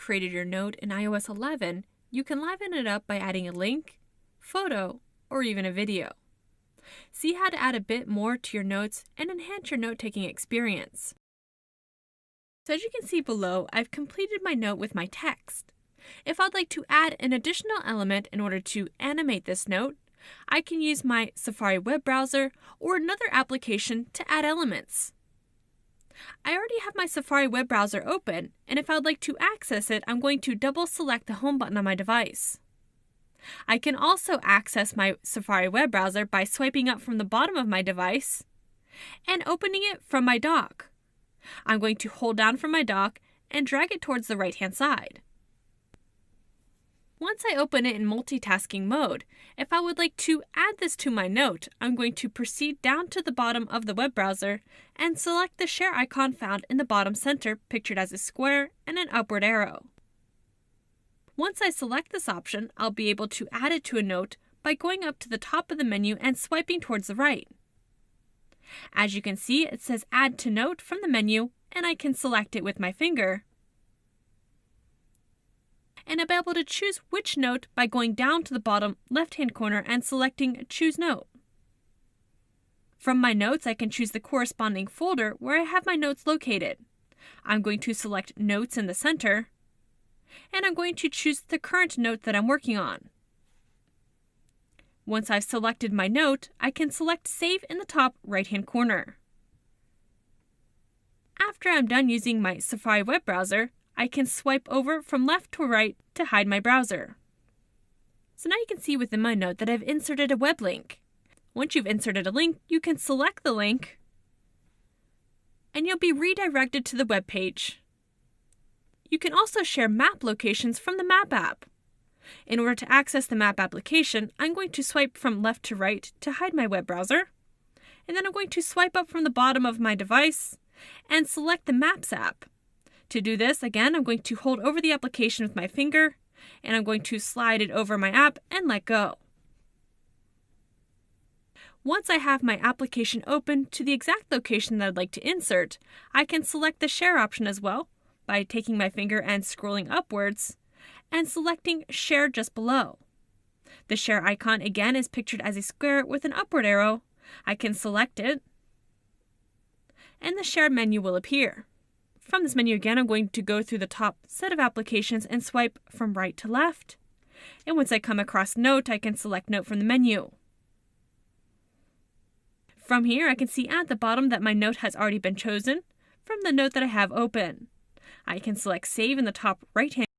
created your note in iOS 11, you can liven it up by adding a link, photo, or even a video. See how to add a bit more to your notes and enhance your note-taking experience. So as you can see below, I've completed my note with my text. If I'd like to add an additional element in order to animate this note, I can use my Safari web browser or another application to add elements. I already have my Safari web browser open, and if I'd like to access it, I'm going to double select the home button on my device. I can also access my Safari web browser by swiping up from the bottom of my device and opening it from my dock. I'm going to hold down from my dock and drag it towards the right-hand side. Once I open it in multitasking mode, if I would like to add this to my note, I'm going to proceed down to the bottom of the web browser and select the share icon found in the bottom center, pictured as a square and an upward arrow. Once I select this option, I'll be able to add it to a note by going up to the top of the menu and swiping towards the right. As you can see, it says Add to Note from the menu, and I can select it with my finger. And I'll be able to choose which note by going down to the bottom left-hand corner and selecting Choose Note. From my notes, I can choose the corresponding folder where I have my notes located. I'm going to select Notes in the center, and I'm going to choose the current note that I'm working on. Once I've selected my note, I can select Save in the top right-hand corner. After I'm done using my Safari web browser, I can swipe over from left to right to hide my browser. So now you can see within my note that I've inserted a web link. Once you've inserted a link, you can select the link, and you'll be redirected to the web page. You can also share map locations from the Map app. In order to access the Map application, I'm going to swipe from left to right to hide my web browser, and then I'm going to swipe up from the bottom of my device and select the Maps app. To do this, again, I'm going to hold over the application with my finger, and I'm going to slide it over my app and let go. Once I have my application open to the exact location that I'd like to insert, I can select the Share option as well by taking my finger and scrolling upwards and selecting Share just below. The Share icon again is pictured as a square with an upward arrow. I can select it, and the Share menu will appear. From this menu again, I'm going to go through the top set of applications and swipe from right to left. And once I come across Note, I can select Note from the menu. From here, I can see at the bottom that my note has already been chosen from the note that I have open. I can select Save in the top right-hand